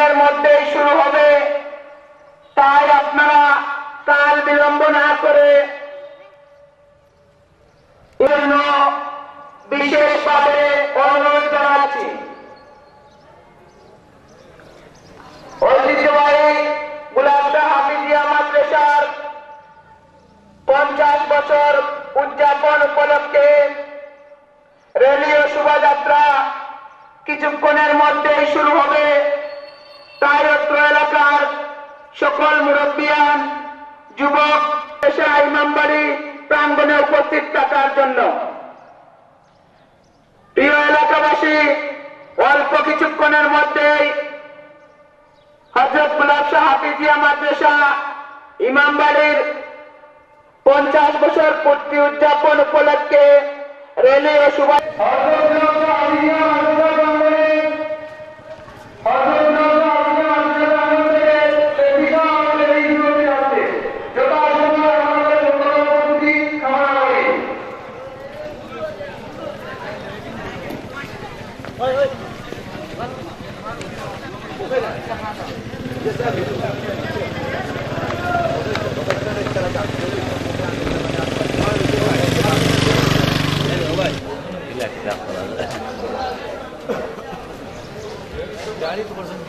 কিছুক্ষণের মধ্যেই শুরু হবে, তাই আপনারা কাল বিলম্ব না করে জন্য বিশেষভাবে অনুরোধ জানাচ্ছি। ঐতিহ্যবাহী গোলাম শাহ হাফিজিয়া মাদ্রাসার 50 বছর উদযাপন উপলক্ষে র্যালি ও শোভাযাত্রা কিছুক্ষণের মধ্যেই শুরু হবে, তাই অত্র এলাকার সকল মুরব্বিয়ান, যুবক, ইমামবাড়ি প্রাঙ্গণে উপস্থিত থাকার জন্য। প্রিয় এলাকাবাসী, অল্প কিছুক্ষণের মধ্যেই হযরত গোলাম শাহ হাফিজিয়া মাদ্রাসা ইমামবাড়ির 50 বছর পূর্তি উদযাপন উপলক্ষে র্যালি ও गाड़ी तो पर्सन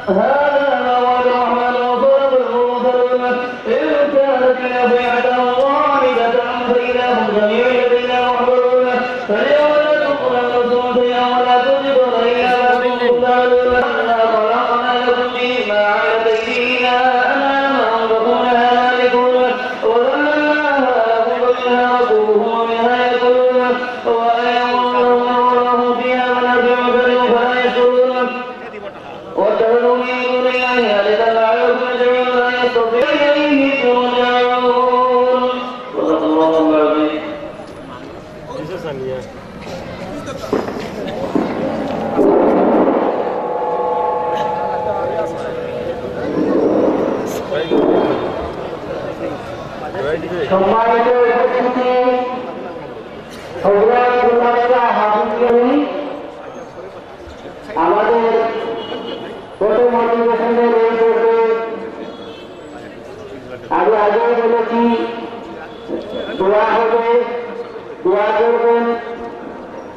هذا ما وعد الرحمن وصدق المرسلون إن كانت لنصيحة واحدة فإذا هم جميع لدينا محضرون فاليوم لا تنظر الرسول شيئا ولا تجبر إلا ما كنتم تعملون إنا خلقنا لكم مما عملت أيدينا أنعاما فكونها مالكون وذللناها لكم فمنها ركوبهم ومنها يأكلون وأيضا فيها منافع لكم فلا يشكرون واتخذوا من دون الله آلهة لعلكم تجعلون لا يستطيع إليه ترجعون صدق الله العظيم. সম্মানিত উপস্থিতি আমাদের প্রথম অধিবেশনের এই পর্বে আমি আগেই বলেছি দোয়া হবে, দোয়া করবেন।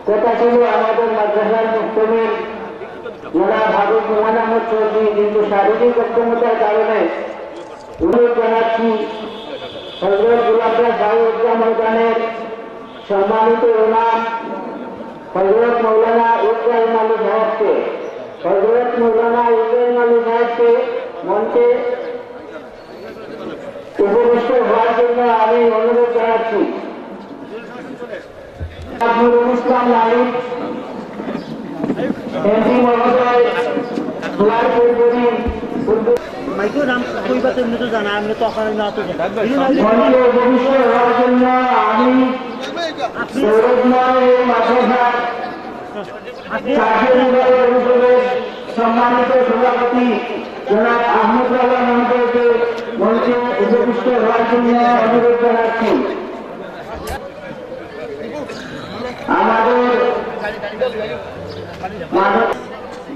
কথা ছিল আমাদের মাদ্রাসার মুক্তমির মোহাম্মদ হাবিব মোহাম্মদ চৌধুরী, কিন্তু শারীরিক অক্ষমতার কারণে অনুরোধ জানাচ্ছি হযরত গোলাপের শাহী ঈদগাহ ময়দানের সম্মানিত ইমাম হযরত মৌলানা ইব্রাহিম আলী সাহেবকে মঞ্চে উপবিষ্ট হওয়ার জন্য আমি অনুরোধ জানাচ্ছি। নুরুল ইসলাম নাহিদ এমপি মহোদয় দোয়ার পূর্বী মাইকের নাম কইবা তুমি তো জানা, আমি তো ওখানে না তো মঞ্চে উপবিষ্ট হওয়ার জন্য আমি সৌরভময় মাদ্রাসা পরিষদের সম্মানিত সভাপতি জনাব আহমদ রাজা মহোদয়কে মঞ্চে উপবিষ্ট হওয়ার জন্য অনুরোধ জানাচ্ছি। আমাদের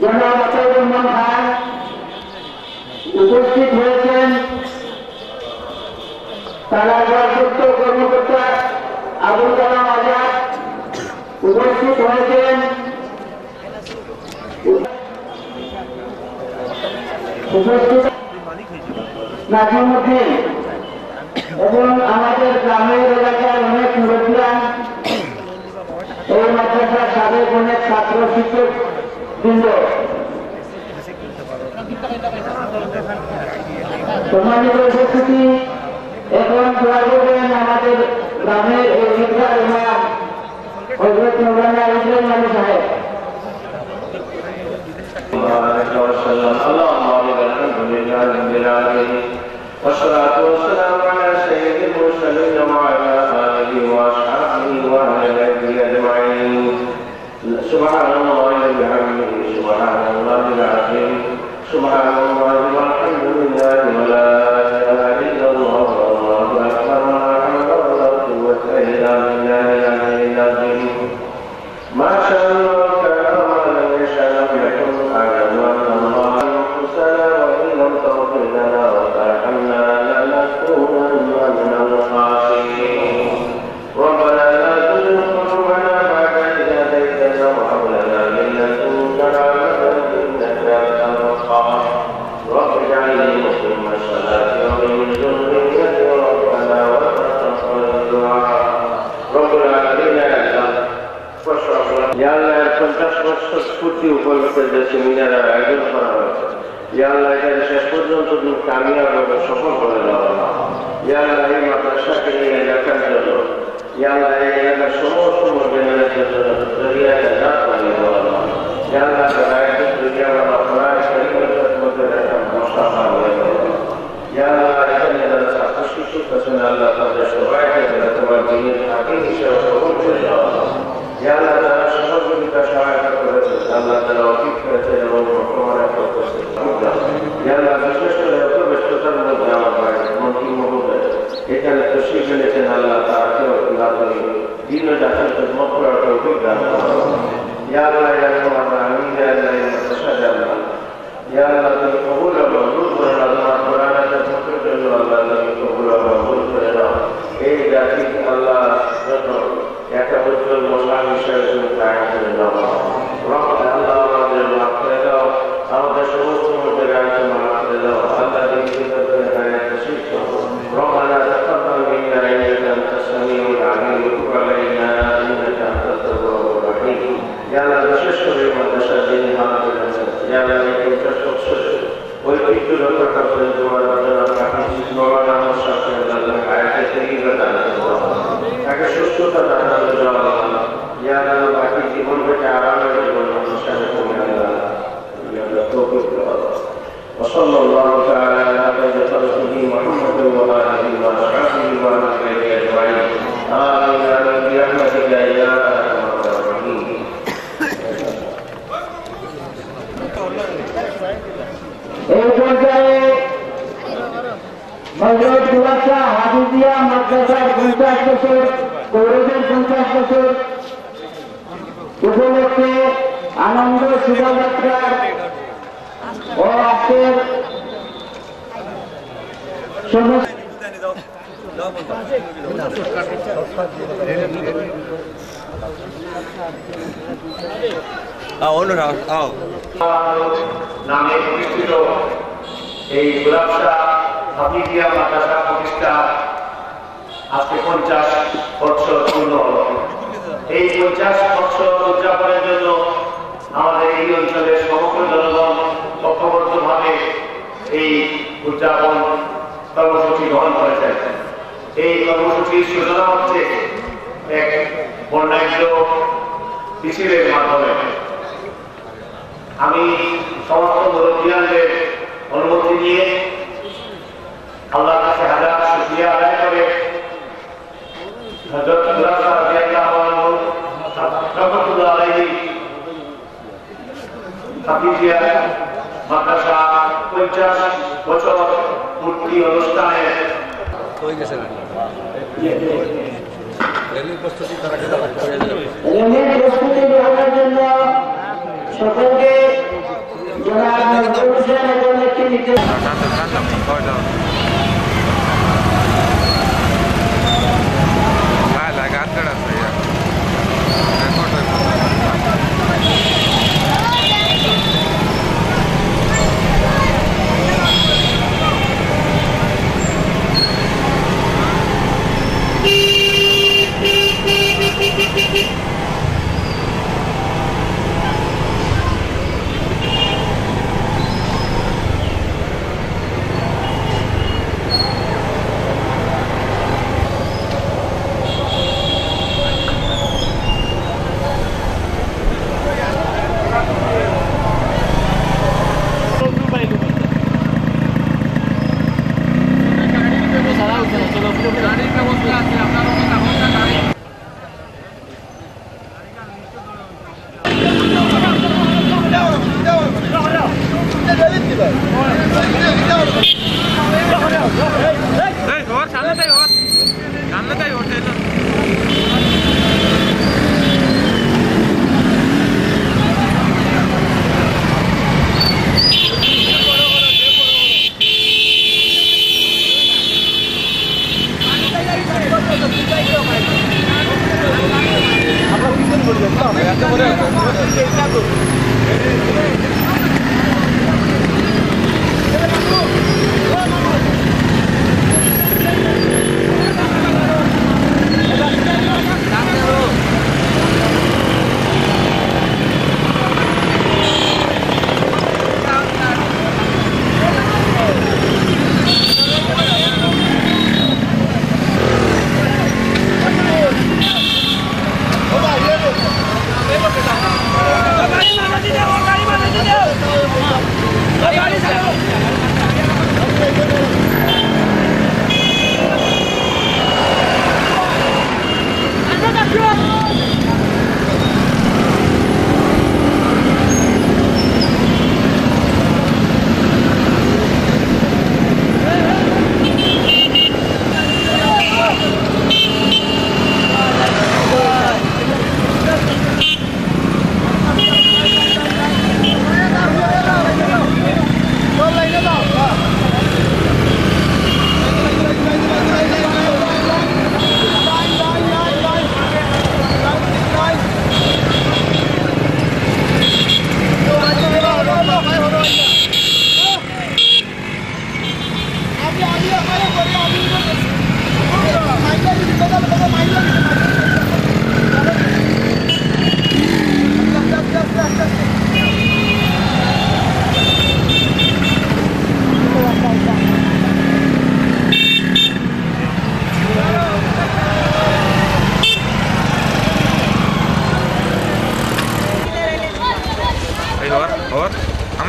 জনাব আতাউর রহমান খান উপস্থিত হয়েছেন, তারা ভারপ্রাপ্ত কর্মকর্তা আবুল কালাম আজাদ উপস্থিত হয়েছেন, উপস্থিত নাজিমুদ্দিন এবং আমাদের গ্রামের এলাকার অনেক মুরব্বিয়ান, এই মাদ্রাসার সাবেক অনেক ছাত্র শিক্ষক বৃন্দ, সম্মানিত উপস্থিতি। এখন দোয়া করবেন আমাদের গ্রামের এই ঈদগাহ ইমাম হযরত মৌলানা ইব্রাহিম আলী সাহেব। والصلاة والسلام على سيد المرسلين وعلى آله وأصحابه وأهل بيته أجمعين. سبحان الله وبحمده سبحان الله العظيم سبحان الله والحمد لله ولا إله إلا الله والله أكبر ولا حول ولا قوة إلا بالله العلي العظيم. ما شاء الله كان وما لم يشاء لم يكن. أعلم أن الله أنفسنا وإن لم تغفر لنا وترحمنا لنكونن من الخاسرين. ربنا لا تزغ قلوبنا بعد إذ هديتنا وهب لنا من لدنك رحمة إنك أنت الوهاب. رب اجعلني مقيم الصلاة ومن ذريتي ربنا وتقبل الدعاء. رب العالمين Ya Allah, 50 বছর পূর্তি উপলক্ষে যে সেমিনার আয়োজন করা হয়েছে, Ya Allah, এটা শেষ পর্যন্ত তুমি কামিয়াবভাবে সফল করে দাও। Ya Allah, এই মাদ্রাসাকে এই এলাকার জন্য, Ya Allah, এই এলাকার সমস্ত মুসলিমদের জন্য জরিয়ায় নাজাত বানিয়ে দাও। Ya Allah, রায়কে দুনিয়ার আপনার শরীয়তের মধ্যে একটা মুস্তাফা হয়ে দাও। Ya Allah, এখানে যারা ছাত্র শিক্ষক আছেন, আল্লাহ তাদের সবাইকে তোমার দিনের হাকিম হিসেবে কবুল করে দাও। Ya Allah, যারা সহযোগিতা সহায়তা করেছে, আল্লাহ তারা অতীত করেছে এবং বর্তমানে করতেছে। Ya Allah, বিশেষ করে এত ব্যস্ততার মধ্যে আমার ভাই মন্ত্রী মহোদয় এখানে তশরিফ এনেছেন, আল্লাহ তাকেও দিন জাতির খেদমত করার তৌফিক দান করুন। Ya Allah, ya Allah, আমিন ya Allah, ya Allah, Ya Allah, তুমি কবুল ও মঞ্জুর করে নাও। তোমার কোরআনের খেদমতের জন্য আল্লাহ তুমি কবুল ও মঞ্জুর করে নাও। এই জাতি আল্লাহ যত একটা উজ্জ্বল মশাল হিসেবে তুমি কায়েম করে দাও। আল্লাহ আমাদের মাফ করে দাও, আমাদের সমস্ত মধ্যে মৃত্যু রক্ষা করতে তাকে সুস্থতা দান বাকি জীবন থেকে আরামের জীবন অনুষ্ঠানে وصلى الله تعالى على خير خلقه محمد وعلى اله وصحبه ومن تبعهم اجمعين امين برحمتك يا ارحم الراحمين এই পর্যায়ে হযরত দুলাশা হাফিজিয়া মাদ্রাসার 50 বছর গৌরবের 50 বছর উপলক্ষে আনন্দ শোভাযাত্রার ও আজকের নামে প্রতিষ্ঠিত এই গোলাপশাহ হাফিজিয়া মাদ্রাসা প্রতিষ্ঠা আজকে 50 বছর পূর্ণ হল। এই 50 বছর উদযাপনের জন্য আমাদের এই অঞ্চলের সমগ্র জনগণ ঐক্যবদ্ধভাবে এই উদযাপন কর্মসূচি গ্রহণ করেছেন। এই কর্মসূচির সূচনা হচ্ছে এক বর্ণাঢ্য মিছিলের মাধ্যমে। আমি সমস্ত মুরব্বিয়ানদের অনুমতি নিয়ে আল্লাহর কাছে হাজার শুকরিয়া আদায় করে হযরত দুলাশা রাদিয়াল্লাহু আনহু রহমাতুল্লাহ আলাইহি হাফিজিয়া মাদ্রাসা 50 বছর পূর্তি অনুষ্ঠানে রেলের প্রস্তুতি গ্রহণের জন্য সকলকে জনাব নজরুল হোসেন এবং একটি নির্দেশ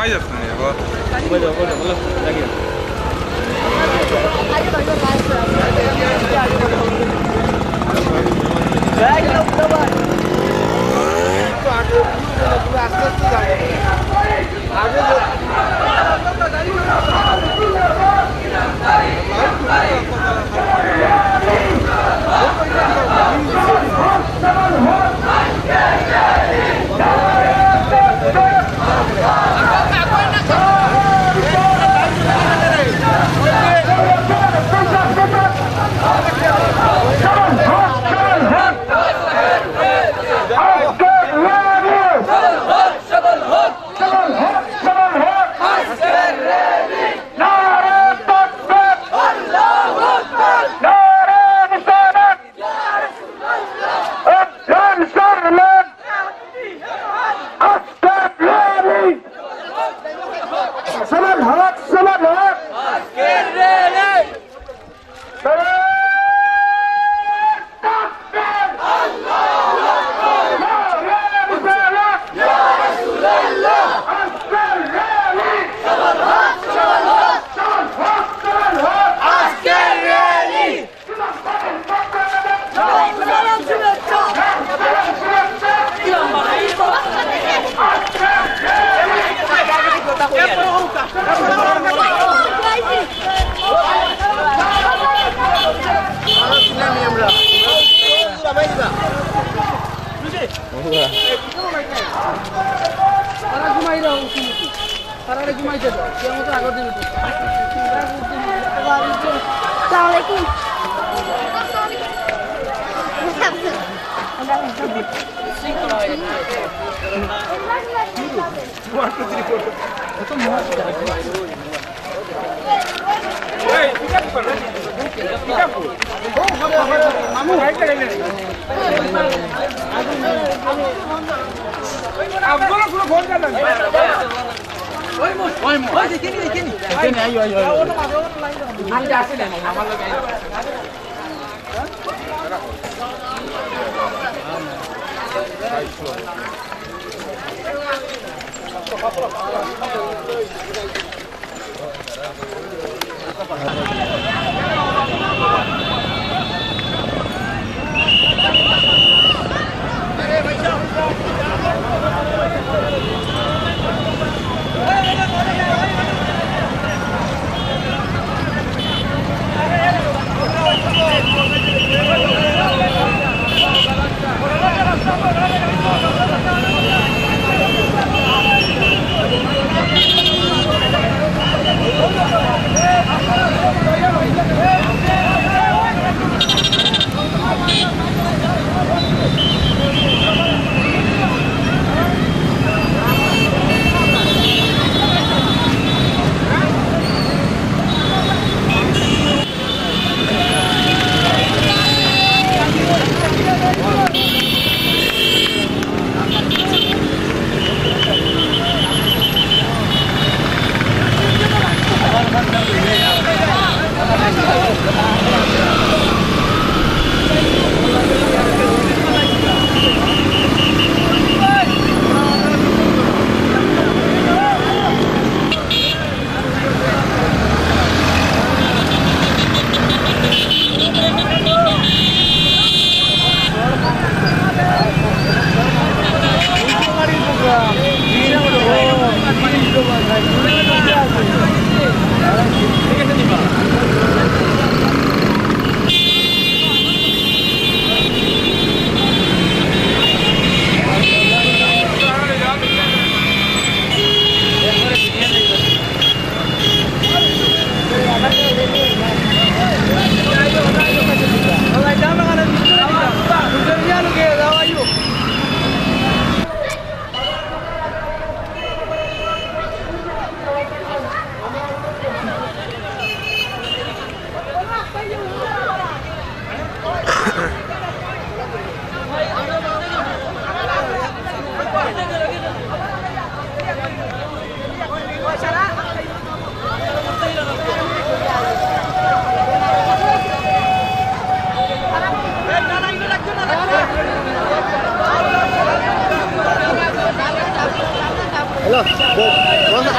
জামাই যাচ্ছে না এবার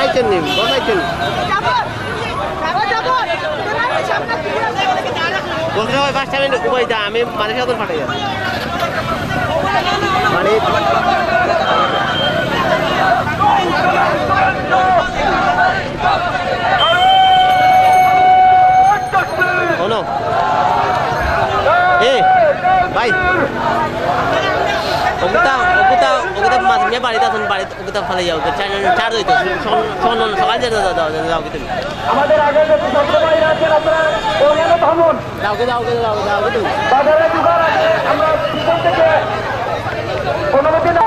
বানাইছেন নি বানাইছেন বলতে হয় বাসটা আমি কই দা আমি মানে সাথে ফাটাই যাচ্ছি মানে শোনো এ ভাই ওগুতা মাঝে বাড়িতে আসুন বাড়িতে ওগুতা ফালে যাও চার হইতো সকাল যেতে যাও কিন্তু আমাদের আগে যে সবসময় আছেন আপনারা ওখানে থামুন যাও বাজারে দোকান আছে আমরা পিছন থেকে অনুমতি না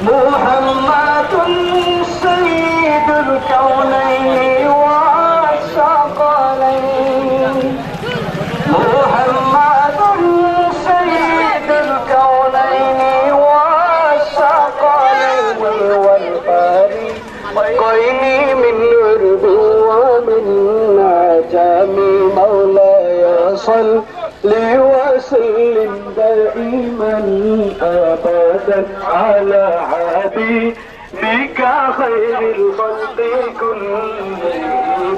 محمد سيد الكونين والثقلين محمد سيد الكونين والثقلين والفريقين من نور ومن عجم مولاي صل وسلم دائما ابدا على حبيبك خير الخلق كلهم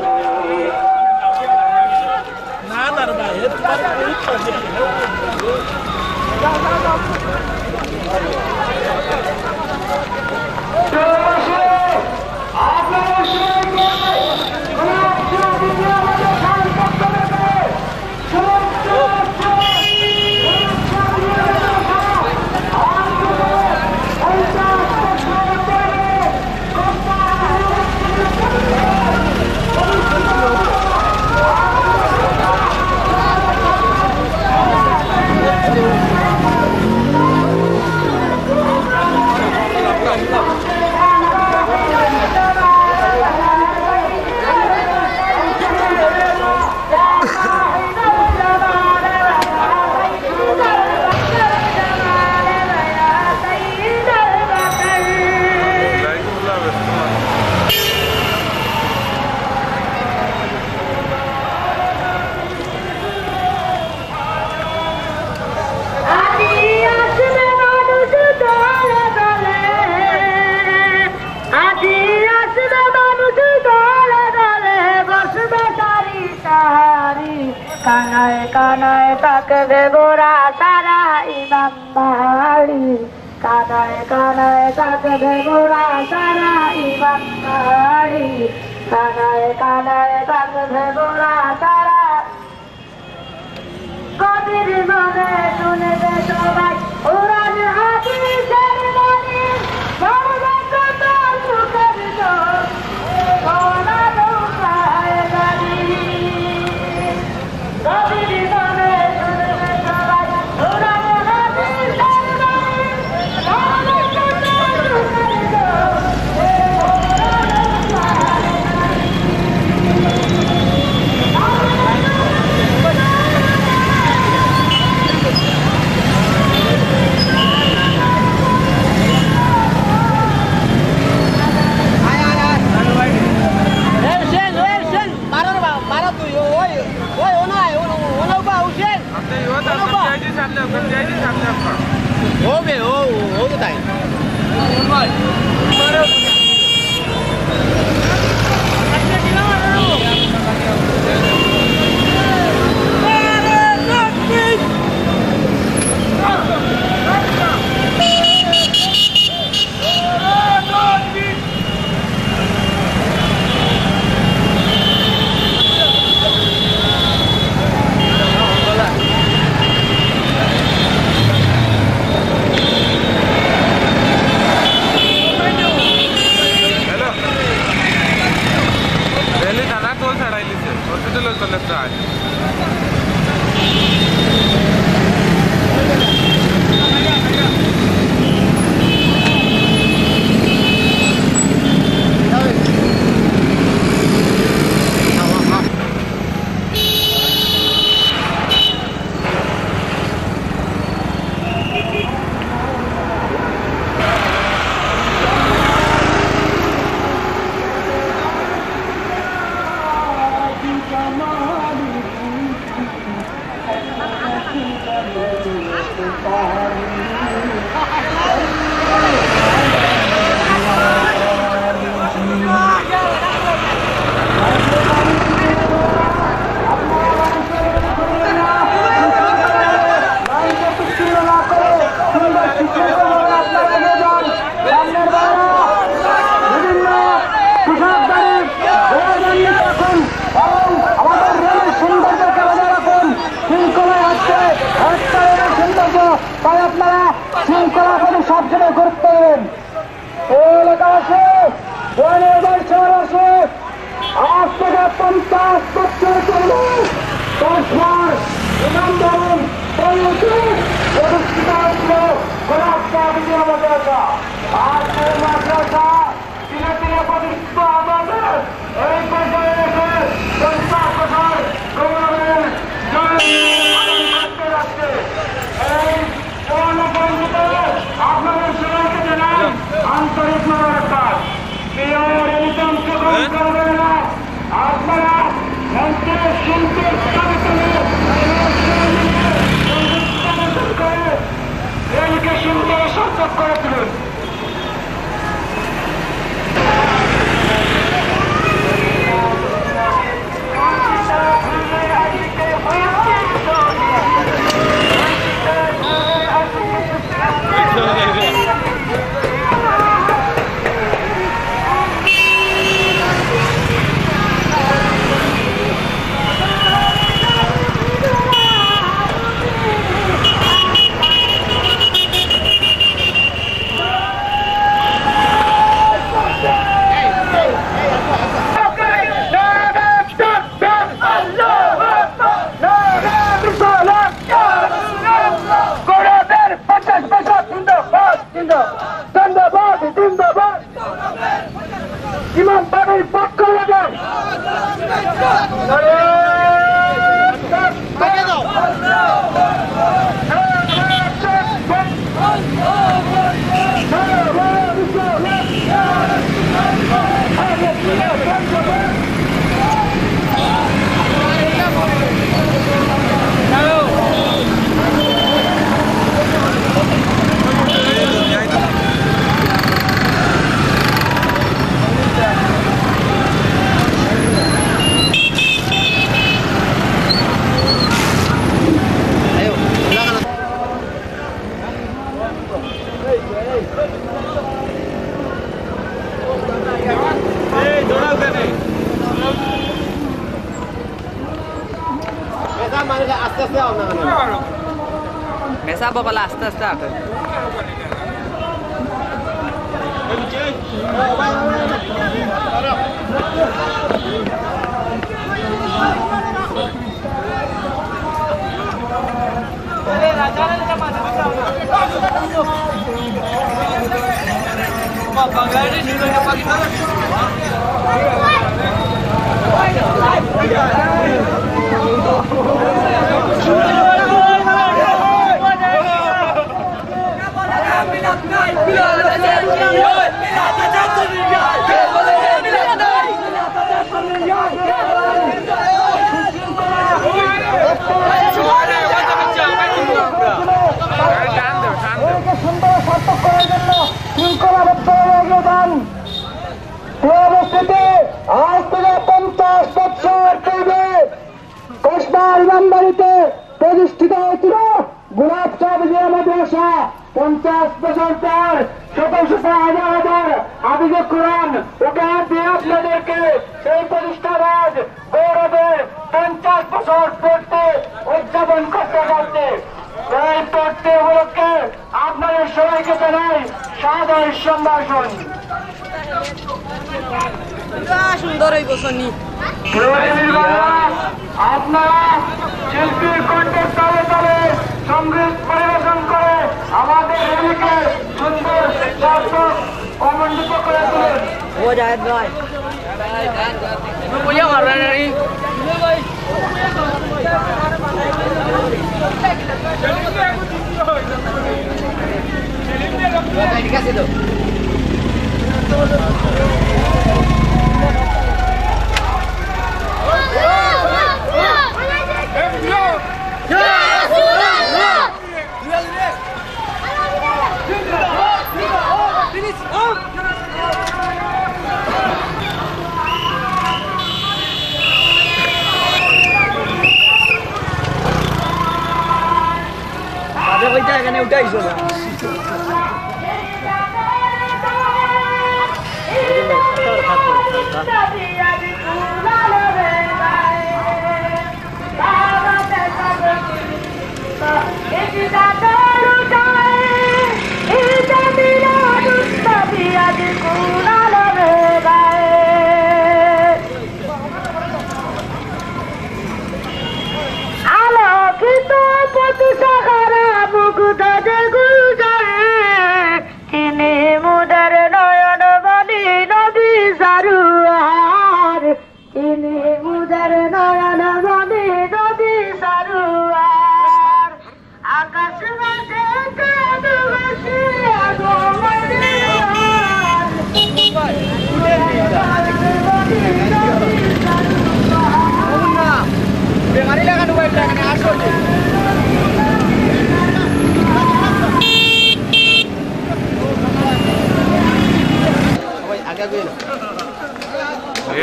কানায় কানায় তাকবে গোরা সারা ইমাম বাড়ি কানায় কানায় তাকবে গোরা সারা ইমাম বাড়ি কানায় কানায় তাকবে গোরা সারা কবির মনে শুনবে সবাই ওরান হাদিসের বাণী মরবে কত সুখের জোর সোনা নৌকায় গাড়ি কবির মনে শুনবে সবাই ওরান হাদিসের বাণী মরবে কত সুখের জোর সোনা আপনারা আস্তে আস্তে আও না মেসা বকলা আস্তে আস্তে আটে প্রতিষ্ঠিত হয়েছিল গোলাপ শাহ বিজয় মাদ্রাসা 50 বছর পর শত শত হাজার হাজার হাফিজে কোরআন উপহার দিয়ে আপনাদেরকে সেই প্রতিষ্ঠাবাদ গৌরবে 50 বছর পূর্তি উদযাপন করতে যাচ্ছে। এই পূর্তি উপলক্ষে আপনাদের সবাইকে জানাই সাদর সম্ভাষণ। সুন্দর এই বসনি আপনারা শিল্পীর কণ্ঠের তালে তালে সঙ্গীত পরিবেশন করে আমাদের রেলিকে সুন্দর সার্থক অমণ্ডিত করে তোলেন। ও জায়েদ ভাই ঠিক আছে তো এখানে উঠে আইসো না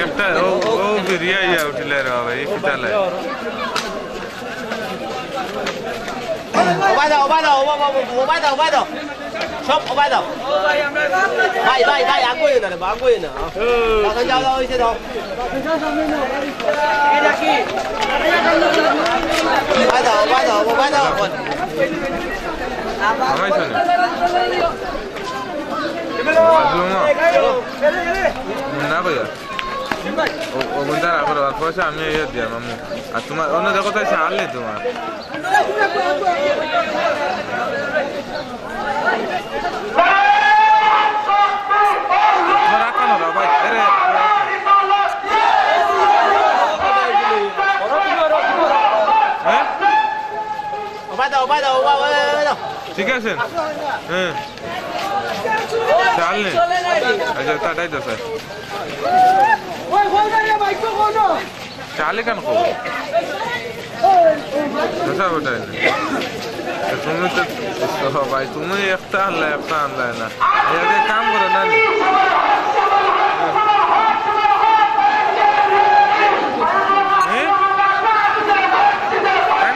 একটা ও বিরিয়া ইয়া উঠলে রে ভাই কিতালে ওবাই দাও সব ওবাই দাও ভাই আগুয়ে না রে আগুয়ে না টাকা যাও হইছে দাও এটা কি ওবাই দাও আমায় শুনে না ভাইয়া ও বন্ধা আবার পয়সা আমি ইয়ে দিলাম আমি আর তোমার অন্য দেখো তাই ছাড়লে তোমার রাখানো রা ভাই ঠিক আছে হ্যাঁ চাল নে আচ্ছা তাটাই তো স্যার চালে কেন খাবো স্যার ওটাই না তুমি তো ভাই তুমি একটা আনলাই না এদের কাম করো না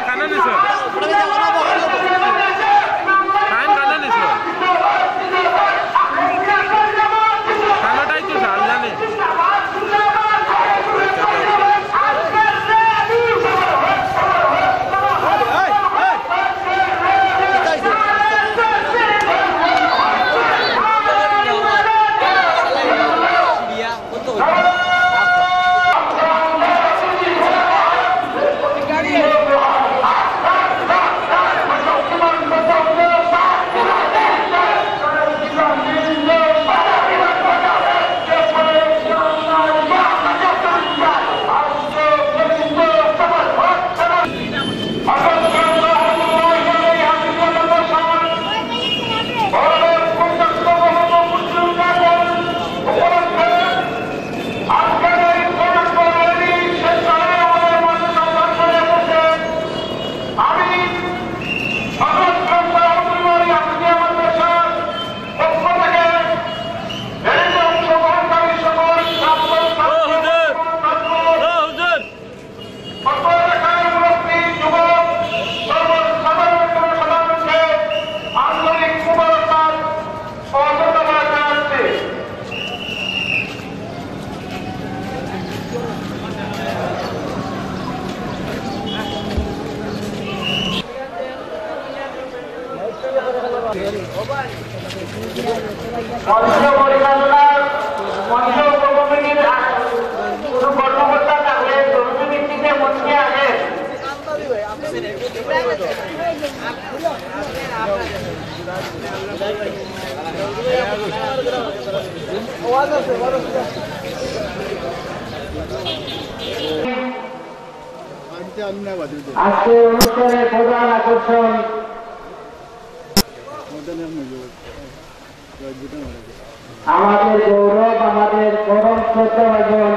খানা নিস খানাটাই তো ঝাল জানে মঞ্চ পরিচালনার মঞ্চ উপকমিটির কোনো কর্মকর্তা থাকলে জরুরি ভিত্তিতে মঞ্চে আসেন। আজকে অনুষ্ঠানের প্রধান আকর্ষণ আমাদের গৌরব, আমাদের পরম শ্রদ্ধাভাজন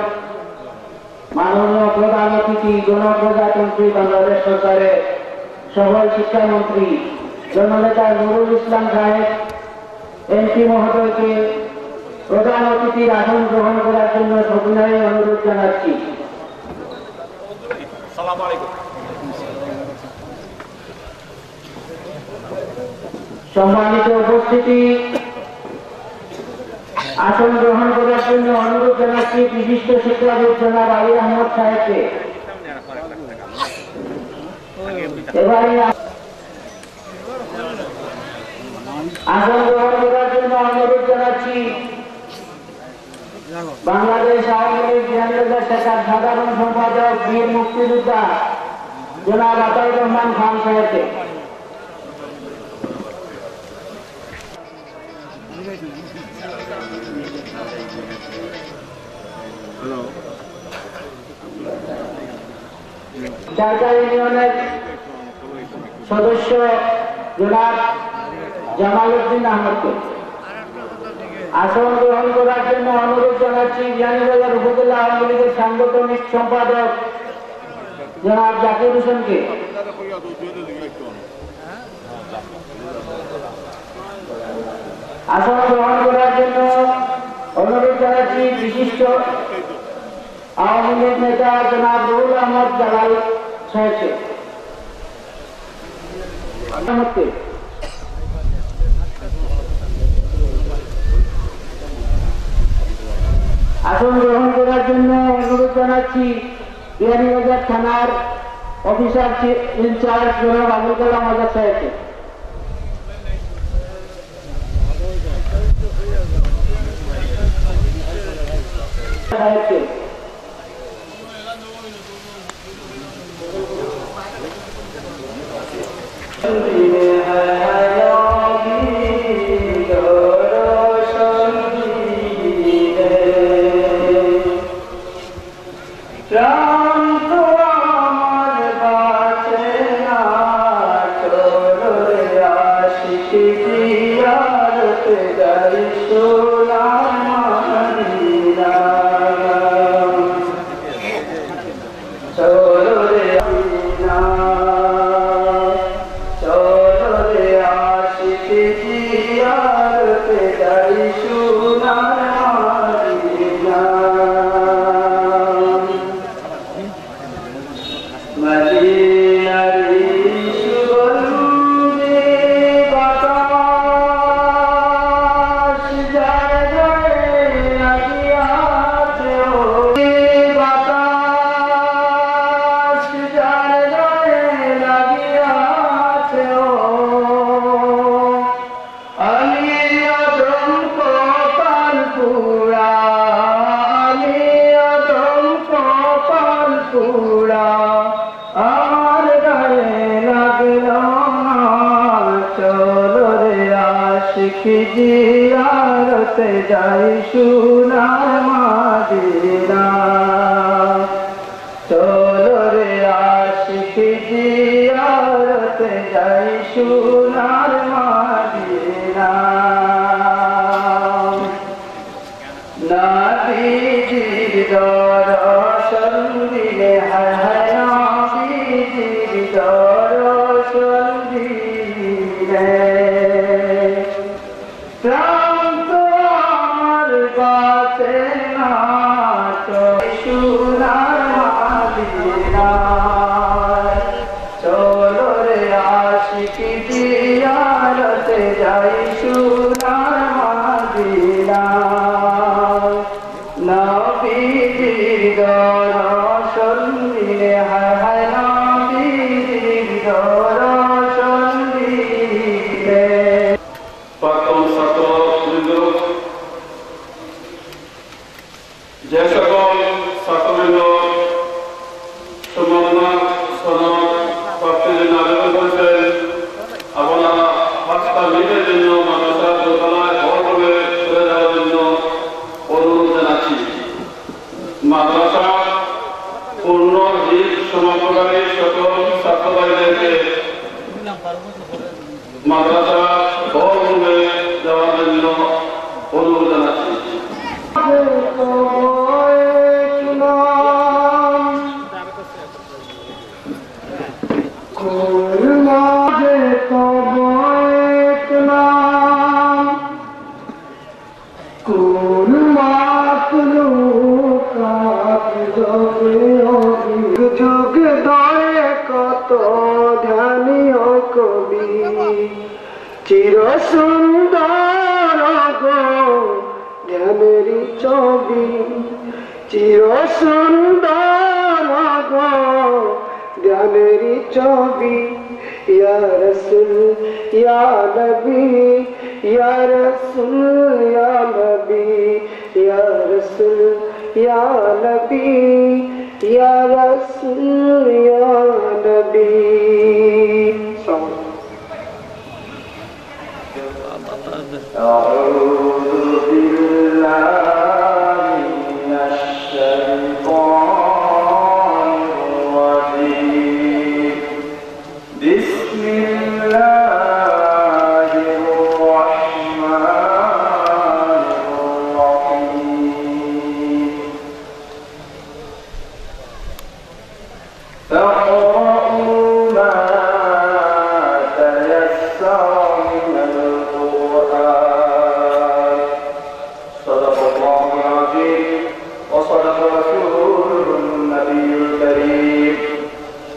মাননীয় প্রধান অতিথি গণপ্রজাতন্ত্রী বাংলাদেশ সরকারের সফল শিক্ষামন্ত্রী জননেতা নুরুল ইসলাম সাহেব এমপি মহোদয়কে প্রধান অতিথির আসন গ্রহণ করার জন্য সবিনয়ে অনুরোধ জানাচ্ছি। সম্মানিত উপস্থিতি, আসন গ্রহণ করার জন্য অনুরোধ জানাচ্ছি বিশিষ্ট শিক্ষাবিদ জনাব আলী আহমদ সাহেবকে। এবারে আসন গ্রহণ করার জন্য অনুরোধ জানাচ্ছি বাংলাদেশ আওয়ামী লীগ বিধানসভা শাখার সাধারণ সম্পাদক বীর মুক্তিযোদ্ধা জনাব আতাউর রহমান খান সাহেবকে। চারটা ইউনিয়নের সদস্য জনাব জামাল উদ্দিন আহমদকে আসন গ্রহণ করার জন্য অনুরোধ জানাচ্ছি বিয়ানীবাজার উপজেলা আওয়ামী লীগের সাংগঠনিক সম্পাদক জনাব জাকির হোসেনকে। আসন গ্রহণ করার জন্য অনুরোধ জানাচ্ছি বিশিষ্ট আওয়ামী লীগ নেতা জনাব রুহুল আহমদ জালাল সাহেবকে। আসন গ্রহণ করার জন্য অনুরোধ জানাচ্ছি বিয়ানীবাজার থানার অফিসার ইনচার্জ জনাব আবুল কালাম আজাদ সাহেবকে। জিয়ারতে যাই সোনার মদিনা, চলো রে আশিক জিয়ারতে যাই সোনার মদিনা। নবীজির দর্শন দিলে হায় হায়, নবীজির দর্শন দিলে চলো রে আশিক জিয়ারতে যাই সোনার মদিনা। নবীজির দর্শন দিলে হায় হায়, নবীজির দর্শন দিলে প্রথম ছাত্র ভাইদেরকে মাদ্রাসা রুমে যাওয়ার জন্য অনুরোধ জানাচ্ছি। যুগ ধরে কত ধ্যানীয় কবি চির সুন্দর গো ধ্যানেরই ছবি চির সুন্দর গো ধ্যানেরই ছবি ইয়া রাসূল ইয়া নবী ইয়া রাসূল ইয়া নবী ইয়া রাসূল ইয়া নবী ইয়া রাসূল ইয়া নবী। أعوذ بالله من الشيطان الرجيم بسم الله الرحمن الرحيم فاقرؤوا ما تيسر من القرآن صدق الله العظيم وصدق رسوله النبي الكريم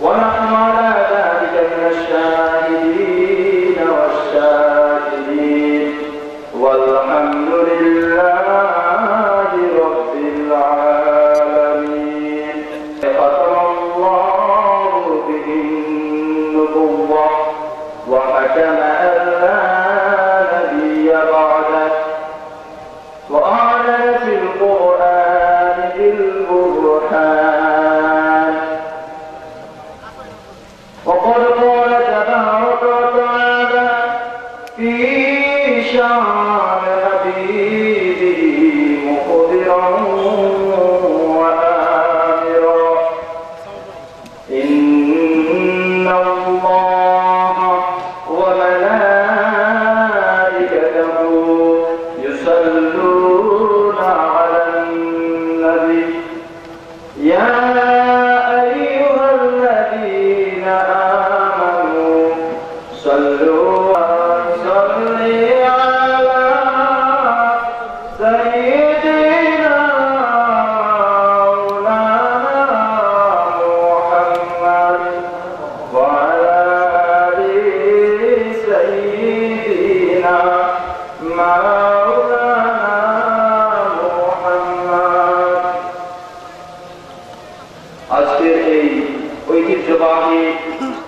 ونحن على ذلك من الشاهدين والشاكرين والحمد لله رب العالمين. ختم الله به النبوة وحكم أن لا نبي بعده وأعلن في القرآن بالبرهان وقد قال تبارك وتعالى في شان حبيبه مخبرا وآمرا إن الله وملائكته يصلون على النبي يا أيها الذين آمنوا صلوا صل على سيدنا مولانا محمد وعلى آل سيدنا مولانا محمد. আজকের এই ঐতিহ্যবাহী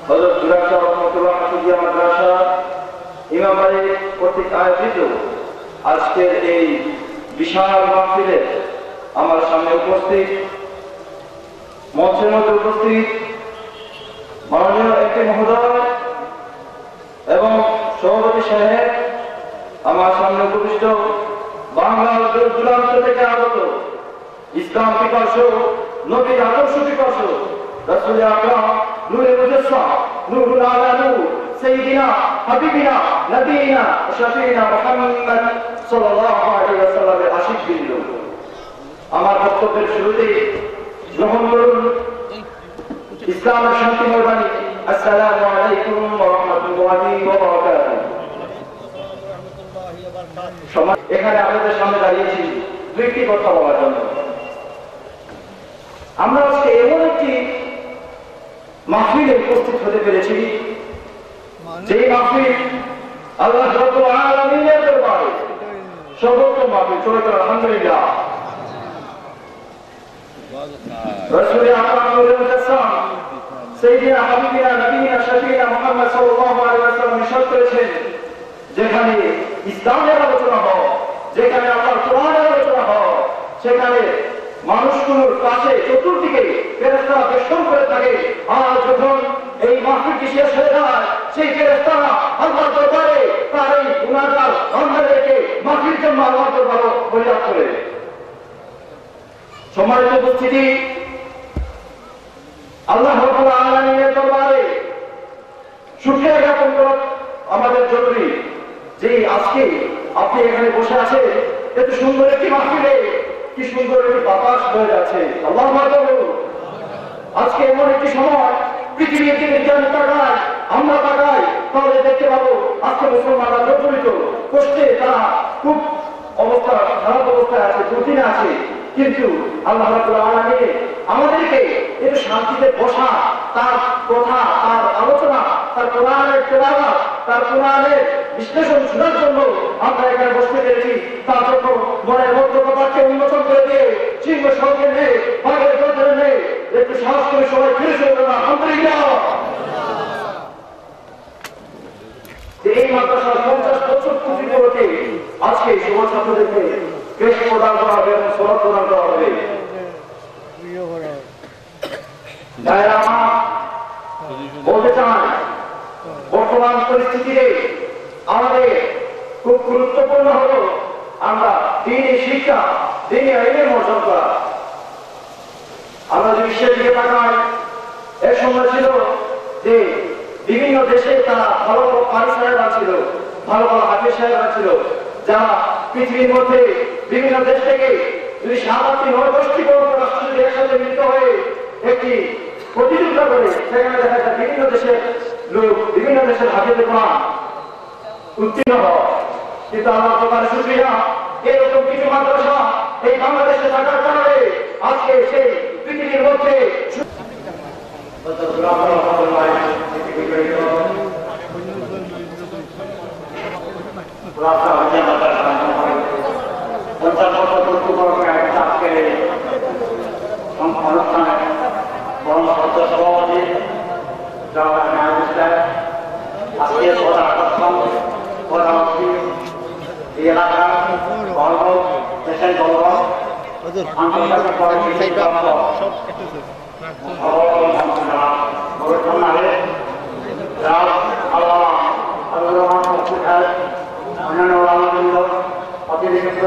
হযরত জুরাশা রহমাতুল্লাহ হাফিজিয়া মাদ্রাসা ইমাম বাড়ি কর্তৃক আয়োজিত আজকের এই বিশাল মাহফিলে আমার সামনে উপস্থিত মঞ্চের মধ্যে উপস্থিত মাননীয় এমপি মহোদয় এবং সভাপতি সাহেব, আমার সামনে উপবিষ্ট বাংলার দূরান্ত থেকে আগত ইসলাম পিপাসু নবীর আদর্শ পিপাসু রাসূল আকরাম নূরে মুজাসসাম নূরুল আলা নূর সাইয়্যিদিনা হাবিবিনা নবীনা শফিনা মুহাম্মদ সাল্লাল্লাহু আলাইহি ওয়াসাল্লামের আশিক বৃন্দ, আমার বক্তব্যের শুরুতে গ্রহণ করুন ইসলামের শান্তিময় বাণী। আসসালামু আলাইকুম ওয়া রাহমাতুল্লাহি ওয়া বারাকাতুহু। এখানে আপনাদের সামনে দাঁড়িয়েছি দুইটি কথা বলার জন্য। আমরা আজকে এমন একটি মাহফিলে উপস্থিত হতে পেরেছি যে মাহফিল আল্লাহ রাব্বুল আলামিনের দরবারে সর্বোত্তম মাহফিল। চলুন আলহামদুলিল্লাহ। রাসূল আকরাম নূরুল মুজাসসাম সাইয়্যিদিনা হাবিবিনা নবীনা শফিনা মুহাম্মদ সাল্লাল্লাহু আলাইহি ওয়াসাল্লাম ইরশাদ করেছেন, যেখানে ইসলামের আলোচনা হয়, যেখানে আল্লাহর কোরআনের আলোচনা হয়, সেখানে মানুষগুলোর কাছে চতুর্দিকে ফেরেশতারা বেষ্টন করে থাকে। আর যখন এই মাহফিলটি শেষ হয়ে যায়, সেই ফেরেশতারা আল্লাহর দরবারে তার এই গুনাহগার বান্দাদেরকে মাফির জন্য আল্লাহর দরবারে ফরিয়াদ করে। সম্মানিত উপস্থিতি, আল্লাহ রাব্বুল আলামিনের দরবারে সুক্রিয়া জ্ঞাপন করা আমাদের জরুরি যে আজকে আপনি এখানে বসে আছেন এত সুন্দর একটি মাহফিলে কি সুন্দর একটি বাতাস হয়ে যাচ্ছে আল্লাহু আকবার। আজকে এমন একটি সময় পৃথিবীর দিকে যদি তাকায় আমরা তাকাই তাহলে দেখতে পাবো আজকে মুসলমানরা জর্জরিত কষ্টে তারা খুব অবস্থা খারাপ অবস্থায় আছে, দুর্দিনে আছে, কিন্তু আল্লাহ রাব্বুল আলামিন আমাদেরকে একটু শান্তিতে বসা, তার কথা, তার আলোচনা, তার কোরআনের তেলাওয়াত, তার কোরআনের বিশ্লেষণ শোনার জন্য আমরা এখানে বসতে পেরেছি। তার জন্য মনের মধ্যে কথাকে উন্মোচন করে দিয়ে সিংহ সঙ্গে নেই, বাঘের গর্জনে নেই, একটু সাহস করে সবাই ফিরে চলবে না আন্তরিকতা। এই মাদ্রাসার 50 বছর পূর্তি করতে আজকে সমাজ ছাত্রদেরকে বেশ প্রদান করা হবে এবং সনদ প্রদান করা হবে। ভাইরা আমার বলতে চান বর্তমান পরিস্থিতিতে আমাদের খুব গুরুত্বপূর্ণ হলো আমরা দ্বীনি শিক্ষা, দ্বীনি ইলম অর্জন করা। আমরা যদি বিশ্বের দিকে তাকাই, এর সময় ছিল যে বিভিন্ন দেশে তারা ভালো ভালো কারি সাহেবরা ছিল, ভালো ভালো হাফেজ সাহেবরা ছিল, যারা পৃথিবীর মধ্যে বিভিন্ন দেশ থেকে যদি 7-8টি 9-10টি বড় রাষ্ট্র যদি একসাথে মিলিত হয়ে একটি প্রতিযোগিতা করে সেখানে দেখা যায় বিভিন্ন দেশের লোক, বিভিন্ন দেশের হাফেজে কোরআন উত্তীর্ণ হয়। কিন্তু আমার দোকানে শুক্রিয়া এরকম কিছু মাদ্রাসা এই বাংলাদেশে থাকার কারণে আজকে সেই পৃথিবীর মধ্যে অনুষ্ঠানে কর্মকর্তা সভাপতি আজকে প্রধান আকর্ষণ প্রধানমন্ত্রী এই এলাকার গর্ব দেশের গর্ব আন্তর্জাতিক অতিরিক্ত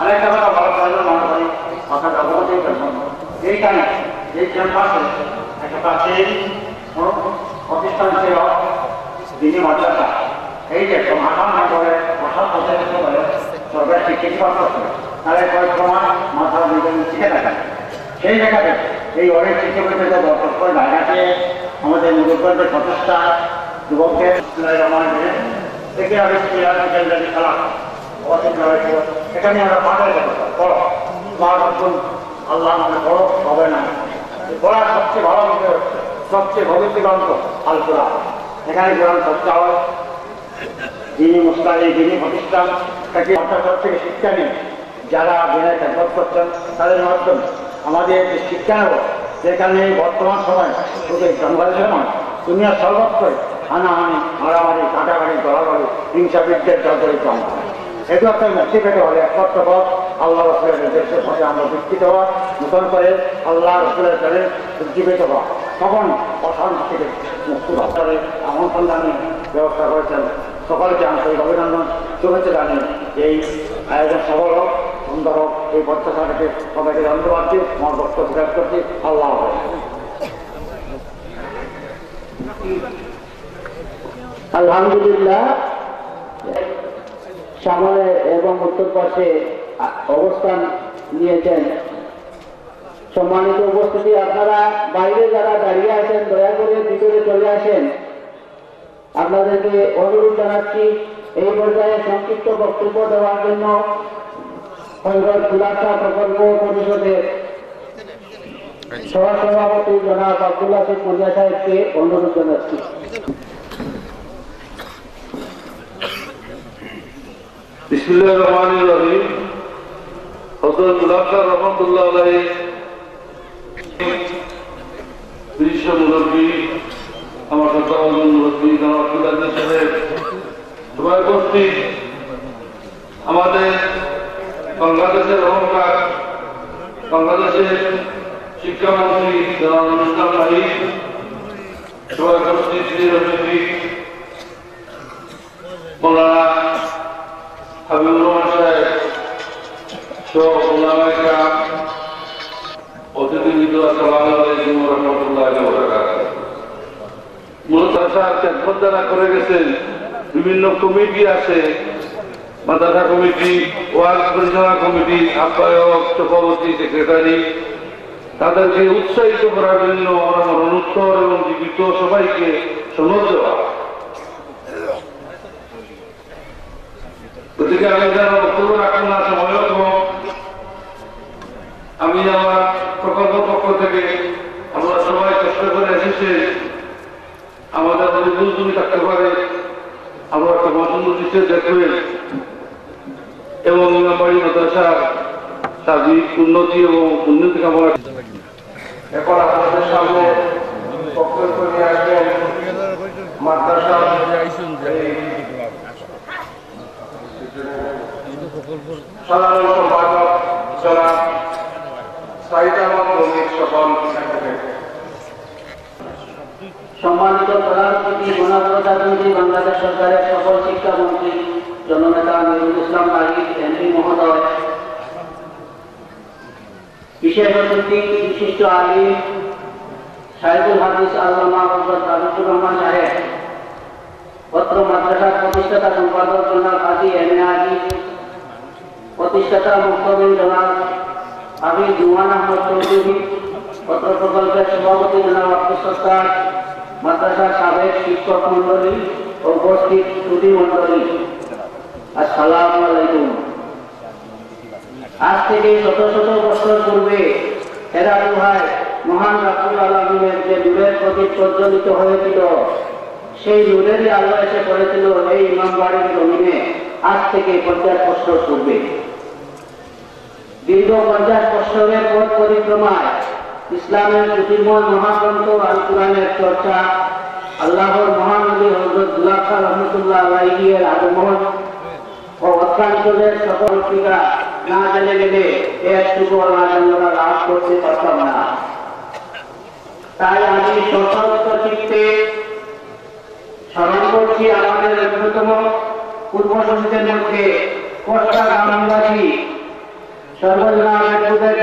আরেকটা কথা ভালো করে মনে করি মাথা অবগতির জন্য এইখানে এই ক্যাম্পাসে একটা প্রাচীন প্রতিষ্ঠান ছিল দ্বীনি মাদ্রাসা। এই যে সমাধান না করে ভাষা প্রচারিত করে সরকার শিক্ষিত করছে তাহলে কয়েক সময় মাথা শিখে থাকে। সেই জায়গাতে এই অনেক শিক্ষকের দর্শক করে ঢাকাতে আমাদের মুরব্বীদের প্রচেষ্টা যুবকদের থেকে আমি খেলা এখানে আমরা পাঠের কথা বড় আল্লাহ আমাদের বড় হবে না। পড়ার সবচেয়ে ভালো বিষয় হচ্ছে সবচেয়ে ভবিষ্য গ্রন্থ আল কোরআন। এখানে কোরআন চর্চা হয়, যিনি মুস্তারি যিনি প্রতিষ্ঠান তাকে সব থেকে শিক্ষা নিয়ে যারা বিনয় খেদমত করছেন তাদের মাধ্যমে আমাদের যে শিক্ষা নেব সেখানে বর্তমান সময় শুধু বাংলাদেশের নয় দুনিয়ার সর্বত্রই হানাহানি, মারামারি, কাটাকাটি, গড়াগড়ি, হিংসা বিদ্বেষ জর্জরিত আমরা। এটু একটা মুক্তি পেতে হলে একমাত্র পথ আল্লাহ রসুলের নির্দেশের পথে আমরা বিকৃত হওয়া, নতুন করে আল্লাহ রসুলের চলে উজ্জীবিত হওয়া, তখন অশান্তি থেকে মুক্তি ভাবে আমন্ত্রণ জানিয়ে ব্যবস্থা করেছেন। সকলকে আন্তরিক অভিনন্দন, শুভেচ্ছা জানিয়ে এই আয়োজন সফল হোক, সুন্দর হোক, এই প্রত্যাশাটাকে সবাইকে ধন্যবাদ দিই। আমার বক্তব্য প্রকাশ করছি। আল্লাহ আলহামদুলিল্লাহ, সামনে এবং উত্তর পাশে অবস্থান নিয়েছেন। সম্মানিত উপস্থিতি, আপনারা বাইরে যারা দাঁড়িয়ে আছেন দয়া করে ভিতরে চলে আসেন। আপনাদেরকে অনুরোধ জানাচ্ছি এই পর্যায়ে সংক্ষিপ্ত বক্তব্য দেওয়ার জন্য খুলাসা প্রকল্প পরিষদের সহসভাপতি জনাব আব্দুল আসিফ মুন্না সাহেবকে অনুরোধ জানাচ্ছি। বিসমিল্লাহির রহমানির রহিম। হযরত মুলাক্কার রহমাতুল্লাহ আলাইহি বিশ্ব মুরব্বী, আমার সত্তাবধান মুরব্বী জনাব আব্দুল আজিজ সাহেব, সবাই উপস্থিত, আমাদের বাংলাদেশের অহংকার, বাংলাদেশের শিক্ষামন্ত্রী জনাব ইসলাম ভাই, সবাই উপস্থিত, মৌলানা হাবিবুর রহমান সাহেব সহ ওলামায়ে কেরাম, অতিথিবৃন্দ, আসসালামু আলাইকুম ওয়া রাহমাতুল্লাহি ওয়া বারাকাতুহু। মাদ্রাসার খেদমত যারা করে গেছেন, বিভিন্ন কমিটি আছে, মাদ্রাসা কমিটি, ওয়ার্ড পরিচালনা কমিটি, আহ্বায়ক, সভাপতি, সেক্রেটারি, তাদেরকে উৎসাহিত করার জন্য আমার অনুত্তর এবং জীবিত সবাইকে সনদ দেওয়া। গতিকে আমি যেন বক্তব্য রাখবো না, সময় আমি আমার প্রকল্প পক্ষ থেকে আমরা সবাই কষ্ট করে এসেছে, আমাদের অনেক ভুল ত্রুটি থাকতে পারে, আমরা একটা সুন্দর দৃশ্য দেখবেন এবং ইমামবাড়ি মাদ্রাসার সার্বিক উন্নতি এবং উন্নতি কামনা। এখন আপনাদের সামনে বক্তব্য নিয়ে আসবেন মাদ্রাসা সাধারণ সম্পাদক জনাব সাইদ আহমদ মনির সকল। সম্মানিত প্রধান অতিথি, গণপ্রজাতন্ত্রী বাংলাদেশ সরকারের সকল শিক্ষামন্ত্রী জননেতা নুরুল ইসলাম নাহিদ এমপি মহোদয়, বিশেষ অতিথি বিশিষ্ট আলিম সাইদুল হাদিস আল্লামা হযরত আবিদুর রহমান সাহেব, পত্র মাদ্রাসার প্রতিষ্ঠাতা সম্পাদক জনাব কাজী এম এ আজিজ, প্রতিষ্ঠাতা মুক্তবিন জনাব আবিদ জুমান আহমদ চৌধুরী, পত্র প্রকল্পের সভাপতি জনাব আব্দুল সত্তার, মাদ্রাসার সাবেক শিক্ষক মন্ডলী ও উপস্থিত সুধী মন্ডলী, আসসালামু আলাইকুম। আজ থেকে শত শত বছর পূর্বে হেরা গুহায় মহান রাব্বুল আলামিনের যে নূরের প্রদীপ প্রজ্বলিত হয়েছিল, সেই নূরেরই আলো এসে পড়েছিল এই ইমামবাড়ির জমিনে আজ থেকে 50 বছর পূর্বে। দীর্ঘ 50 বছরের পথ পরিক্রমায় ইসলামের জ্যোতির্ময় মহাগ্রন্থ আল কুরআনের চর্চা, আল্লাহর মহান নবী হযরত গুলাব শাহ রহমাতুল্লাহ আলাইহি এর আগমন ও অত্যাঞ্চলের সকল টিকা না জেনে গেলে এর শুভ আমরা লাভ করতে পারতাম না। তাই আমি সশস্ত্র চিত্তে স্মরণ করছি আমাদের অন্যতম পূর্বসূরীদের মধ্যে কষ্টা গ্রামবাসী সর্বজনা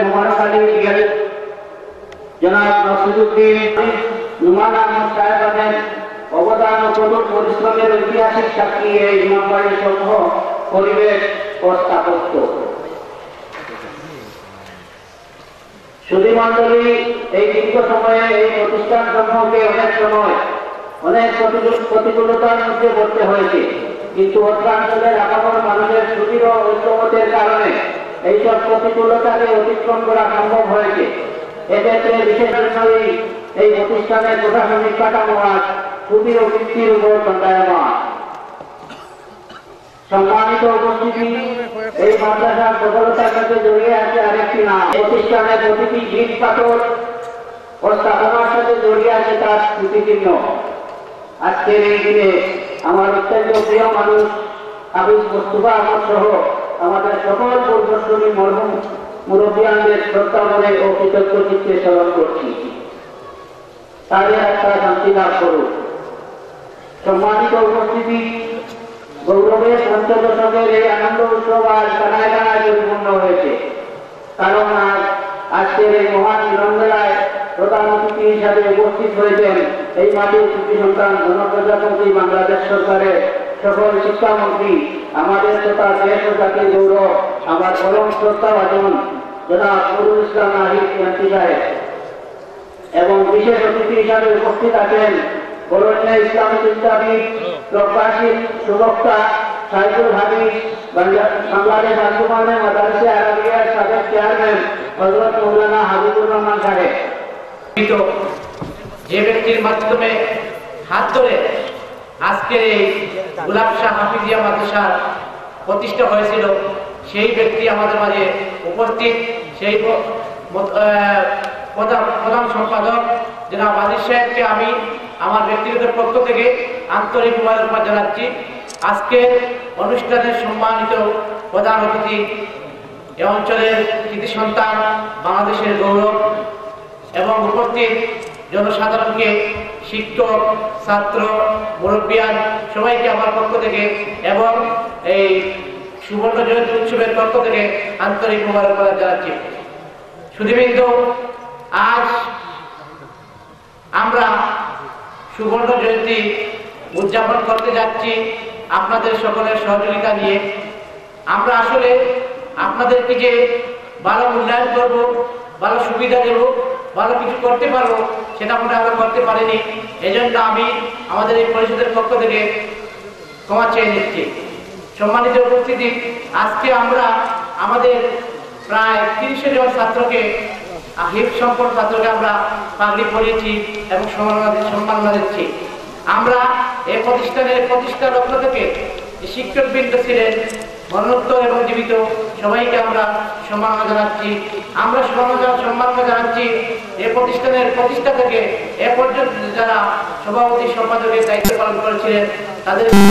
মোবারক আলী গেল, জনাব নসিরুদ্দিন নুমান আহমদ সাহেবের অবদান ও কঠোর পরিশ্রমের ঐতিহাসিক সাক্ষী এই ইমামবাড়ি সমূহ পরিবেশ ও স্থাপত্য। সুধী মন্ডলী, এই দীর্ঘ সময়ে এই প্রতিষ্ঠান সমূহকে অনেক সময় অনেক প্রতিকূলতার মধ্যে পড়তে হয়েছে, কিন্তু অত্যাঞ্চলের আপামর মানুষের সুদৃঢ় ঐক্যমতের কারণে এইসব প্রতিকূলতাকে অতিক্রম করা সম্ভব হয়েছে। এক্ষেত্রে বিশেষ এই প্রতিষ্ঠানের প্রশাসনিক কাঠামো আজ সুদৃঢ় ভিত্তির উপর দণ্ডায়মান। সম্মানিত উপস্থিতি, এই মাদ্রাসার সফলতার সাথে জড়িয়ে আছে আরেকটি নাম। প্রতিষ্ঠানের প্রতিটি ভিত পাথর ও স্থাপনার সাথে জড়িয়ে আছে তার স্মৃতিচিহ্ন। আজকের এই দিনে আমার অত্যন্ত প্রিয় মানুষ হাফিজ মুস্তাফা আহমদ সহ আমাদের সকল পূর্বসূরী মরহুম মুরব্বিয়ানদের শ্রদ্ধা মনে ও কৃতজ্ঞ চিত্তে স্মরণ করছি। তাদের একটা শান্তি লাভ করুক। সম্মানিত উপস্থিতি, গৌরবের পঞ্চদশকের এই আনন্দ উৎসব আজ কানায় কানায় পরিপূর্ণ হয়েছে, কারণ আজকের এই মহান মিলনমেলায় প্রধান অতিথি হিসাবে উপস্থিত হয়েছেন এই মাটির কৃতি সন্তান গণপ্রজাতন্ত্রী বাংলাদেশ সরকারের সকল শিক্ষামন্ত্রী, আমাদের তথা দেশ ও জাতির গৌরব, আমার পরম শ্রদ্ধাভাজন জনাব নুরুল ইসলাম নাহিদ এমপি সাহেব, এবং বিশেষ অতিথি হিসাবে উপস্থিত আছেন বরেণ্য ইসলামী চিন্তাবিদ, প্রকাশিত সুবক্তা সাইদুল হাদিস, বাংলাদেশ আঞ্জুমানে মাদারিসে আরাবিয়ার সাবেক চেয়ারম্যান হযরত মৌলানা হাবিবুর রহমান সাহেব। যে ব্যক্তির মাধ্যমে হাত ধরে আজকের এই গুলাব শাহ হাফিজিয়া মাদ্রাসার প্রতিষ্ঠা হয়েছিল, সেই ব্যক্তি আমাদের মাঝে উপস্থিত। সেই প্রধান সম্পাদক জনাব আজিজ সাহেবকে আমি আমার ব্যক্তিগত পক্ষ থেকে আন্তরিক মোবারকবাদ জানাচ্ছি। আজকের অনুষ্ঠানের সম্মানিত প্রধান অতিথি, এ অঞ্চলের কৃতি সন্তান, বাংলাদেশের গৌরব, এবং উপস্থিত জনসাধারণকে, শিক্ষক, ছাত্র, মুরব্বিয়ান সবাইকে আমার পক্ষ থেকে এবং এই সুবর্ণ জয়ন্তী উৎসবের পক্ষ থেকে আন্তরিক মোবারকবাদ জানাচ্ছি। শুধুবৃন্দ, আজ আমরা সুবর্ণ জয়ন্তী উদযাপন করতে যাচ্ছি আপনাদের সকলের সহযোগিতা নিয়ে। আমরা আসলে আপনাদেরকে যে ভালো মূল্যায়ন করব, ভালো সুবিধা দেব, ভালো কিছু করতে পারবো সেটা আমরা করতে পারিনি। এজন্য আমি আমাদের এই পরিষদের পক্ষ থেকে ক্ষমা চেয়ে নিচ্ছি। সম্মানিত উপস্থিতি, আজকে আমরা আমাদের প্রায় ৩০ জন ছাত্রকে হিপ সম্পর্ক ছাত্রকে আমরা পাগড়ি পরিয়েছি এবং সম্মাননা দিচ্ছি। আমরা এই প্রতিষ্ঠানের প্রতিষ্ঠা লক্ষ থেকে যে শিক্ষকবৃন্দ ছিলেন মরণোত্তর এবং জীবিত সবাইকে আমরা সম্মাননা জানাচ্ছি। আমরা সম্মাননা জানাচ্ছি এই প্রতিষ্ঠানের প্রতিষ্ঠা থেকে এ পর্যন্ত যারা সভাপতি সম্পাদকের দায়িত্ব পালন করেছিলেন তাদের